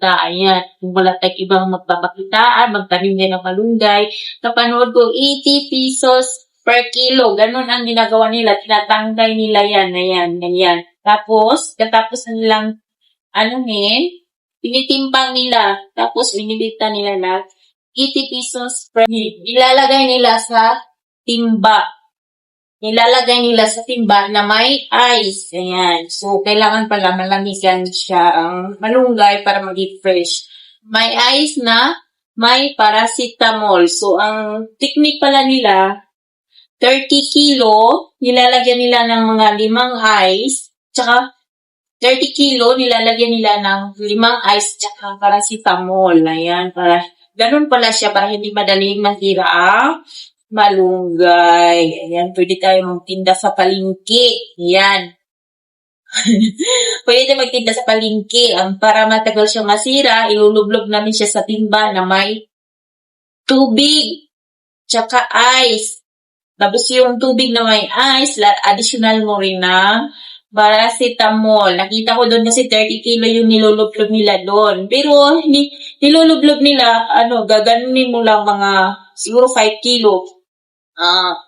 magpapakita. Ayan, kung wala tayong ibang magpapakitaan, magtanim din ng malunggay. Napanood ko, 80 pesos per kilo. Ganun ang ginagawa nila. Tinatangkay nila yan. Ayan, ganyan. Tapos, katapos na nilang, tinitimpang nila. Tapos, binibita nila na 80 pesos per kilo. Ilalagay nila sa timba. Nilalagay nila sa timba na may ice. Ayan. So, kailangan pala malamigan siya ang malunggay para maging fresh. May ice na may paracetamol. So, ang technique pala nila, 30 kilo, nilalagyan nila ng mga 5 ice, tsaka 30 kilo, nilalagyan nila ng 5 ice, tsaka paracetamol. Ayan, ganun pala siya para hindi madaling mahira ang malunggay. Ayan, pwede tayo magtinda sa palengke. Ayan. Pwede magtinda sa palengke. Para matagal siyang masira, ilulublob namin siya sa timba na may tubig, tsaka ice. Tapos yung tubig na may ice, additional mo rin na paracetamol. Nakita ko doon kasi 30 kilo yung nilulublob nila doon. Pero, nilulublob nila, gaganunin mo lang mga, siguro 5 kilo.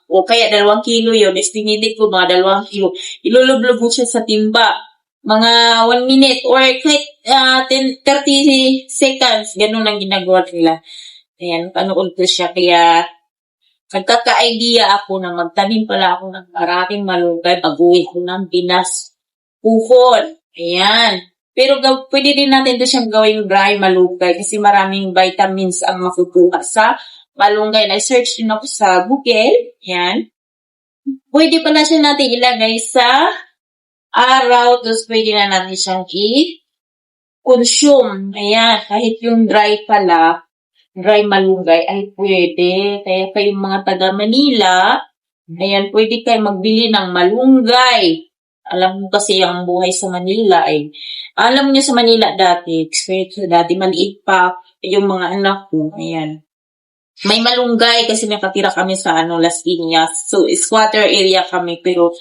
O kaya 2 kilo yun. Estimated ko mga 2 kilo. Ilulublob mo siya sa timba. Mga 1 minute or kahit 30 seconds. Ganun ang ginagawa nila. Ayan, panood ko siya. Kaya, nagkaka-idea ako na magtanim pala ako ng maraming malunggay pag-uwi ko ng Pinas. Puhon. Ayan. Pero pwede din natin ito siyang gawing dry malunggay kasi maraming vitamins ang makukuha sa malunggay. Na-search din ako sa Google. Ayan. Pwede pala siya natin ilagay sa araw. Tapos pwede na natin siyang i-consume. Ayan. Kahit yung dry pala, dry malunggay ay pwede. Kaya kayong mga taga Manila, ayan, pwede kayo magbili ng malunggay. Alam mo kasi ang buhay sa Manila ay, alam niyo sa Manila dati, experience dati, maliit pa yung mga anak ko, ayan. May malunggay kasi nakatira kami sa Las Piñas. So, squatter area kami, pero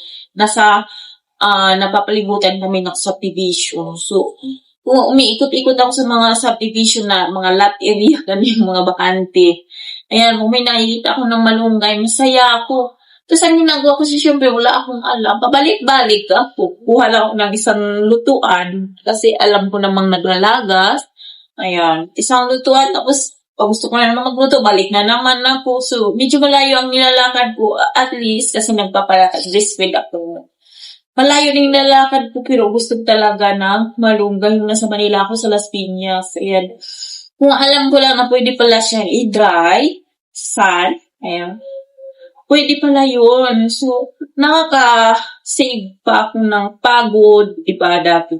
napapalibutan kami ng subdivision. So, kung umiikot-ikot ako sa mga subdivision na mga lot area, yung mga bakante. Ayan, kung may nakikita ako ng malunggay, masaya ako. Tapos ang ginagawa ko siyempre, wala akong alam. Pabalik-balik ako. Kuha lang ako ng isang lutuan. Kasi alam ko namang naglalagas. Ayan, isang lutuan. Tapos, pag gusto ko na naman magluto, balik na naman ako. So, medyo malayo ang nilalakad ko. At least, kasi breastfeed ako. Malayo din lalakad ko, pero gusto talaga ng malunggay yung nasa Manila ako sa Las Piñas. Ayan. Kung alam ko lang na pwede pala siya i-dry, sun, ayan. Pwede pala yun. So, nakaka-save pa ako ng pagod, diba, dati.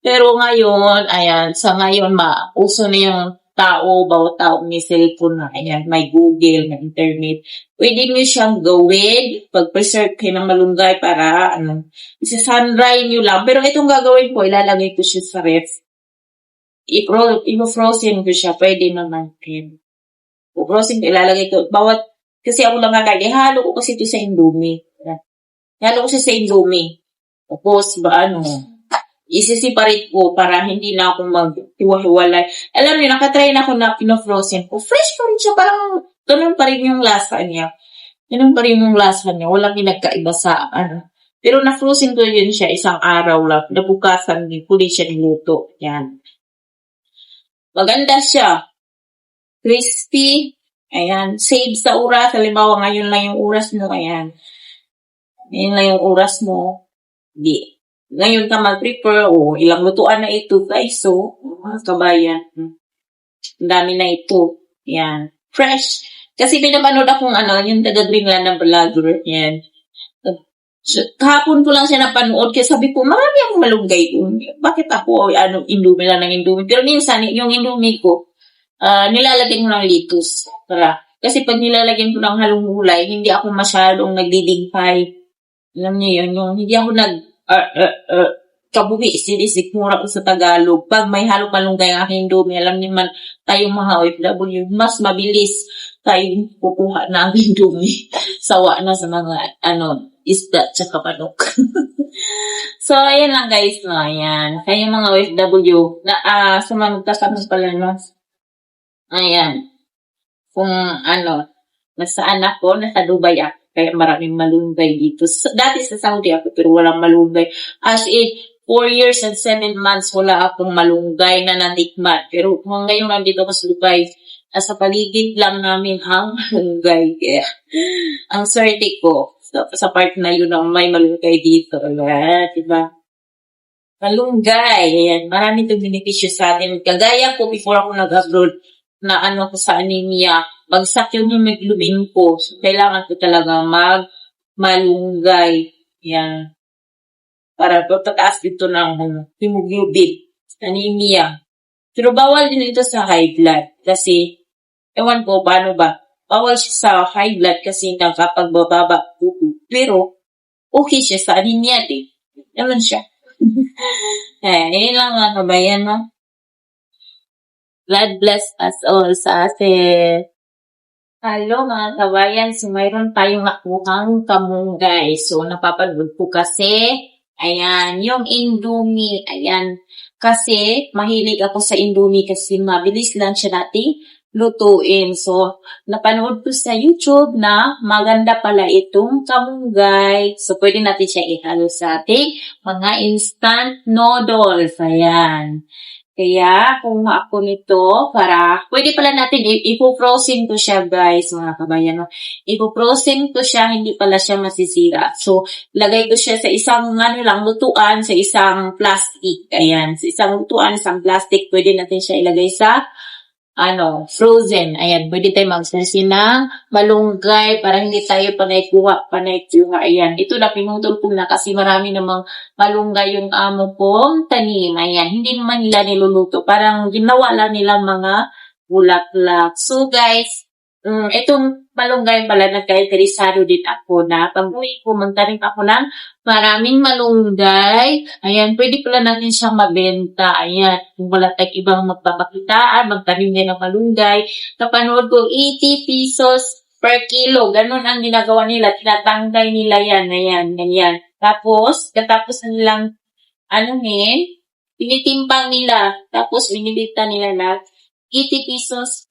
Pero ngayon, ayan, sa ngayon, uso na yung bawat tao may cellphone na, ayan, may Google, may internet. Pwede nyo siyang gawin, pag-preserve kayo ng malunggay para, isa-sun-dry nyo lang. Pero itong gagawin ko, ilalagay ko siya sa ref. I-frozen ko siya, pwede naman. I-frozen ko, ilalagay ko, kasi ako lang ihalo ko kasi ito sa Indomie. Ihalo ko siya sa Indomie. Tapos, isi-separate ko para hindi na ako mag-hiwa-hiwalay. Alam niyo, nakatry na ako na pino-frozen ko. Fresh pa rin siya, parang ganun pa rin yung lasa niya. Ganun pa rin yung lasa niya. Walang pinagkaiba sa Pero na-frozen ko yun siya isang araw lang. Nabukasan din, huli siya niluto. Yan. Maganda siya. Crispy. Ayan. Save sa oras. Halimbawa, ngayon lang yung oras mo. Ayan. Ngayon lang yung oras mo. Ngayon ka mag-prepare, ilang lutuan na ito, guys. So, mga kabayan, ang dami na ito. Yan. Fresh. Kasi pinapanood akong yung taga-Greenland na vlogger. Yan. Kahapon ko lang siya napanood. Kaya sabi ko, marami akong malunggay. Bakit ako, Indomie lang ng Indomie? Pero minsan, yung Indomie ko, nilalagyan ko ng lettuce. Kasi pag nilalagyan ko ng halong gulay, hindi ako masyadong nagdidingpay. Alam niyo yun, yung hindi ako kabuhi, sinisik mura ko sa Tagalog. Pag may halong malunggay ang aking Indomie, alam niyo man, tayong mga OFW, mas mabilis tayong kukuha na ang Indomie. Sawa na sa mga, isda tsaka manok. So, ayan lang guys, no, ayan. Kaya mga OFW, sa mga magkasama pala, no, ayan, kung nasaan ako, nasa Dubai ako, kaya maraming malunggay dito. Dati sa Saudi ako, pero walang malunggay. As in, 4 years and 7 months, wala akong malunggay na nanikman. Pero kung ngayon nandito ako sa Dubai, nasa paligid lang namin ang malunggay. Kaya, ang swerte ko, sa part na yun ang may malunggay dito. Diba? Malunggay. Ayan, marami itong benepisyo sa atin. Kagaya ko before ako nag-abroad, na ko sa anemia, bagsak yung hemoglobin ko. So, kailangan ko talaga malunggay. Yan. Para tataas dito ng hemoglobin. Anemia. Pero bawal din ito sa high blood. Kasi, ewan ko, paano ba? Bawal siya sa high blood kasi nakapagbababa pupo. Pero, okay siya sa anemia din. Naman siya. Yun lang mga kabayan, no? God bless us all sa atin. Hello mga kabayan, so mayroon tayong nakuhang kamunggay. So napapanood po kasi, ayan, yung Indomie, ayan. Kasi mahilig ako sa Indomie kasi mabilis lang siya nating lutuin. So napanood ko sa YouTube na maganda pala itong kamunggay. So pwede natin siya ihalo sa ating mga instant noodles. Ayan. Kaya, kung ako nito, pwede pala natin, ipo-frozen ko siya, guys, mga kabayan. Ipo-frozen ko siya, hindi pala siya masisira. So, lagay ko siya sa isang, lutuan, sa isang plastic. Ayan, sa isang lutuan, isang plastic, pwede natin siya ilagay sa, frozen. Ayan, pwede tayo magsasin ng malunggay para hindi tayo panay kuha. Ayan, ito na pinutol ko na kasi marami namang malunggay yung amo kong tanim. Ayan, hindi naman nila niluluto. Parang ginawa lang nila mga bulaklak. So guys, itong malunggay pala nagka-interesado din ako na pag-uwi ko, magtanim ako ng maraming malunggay. Ayan, pwede pala natin siyang mabenta. Ayan, kung wala tayong ibang magpapakitaan, magtanim din ng malunggay. Kapanood ko, 80 pesos per kilo. Ganun ang ginagawa nila. Tinatangkay nila yan. Ayan, ganyan. Tapos, katapos na nilang, tinitimbang nila. Tapos, binibita nila na 80 pesos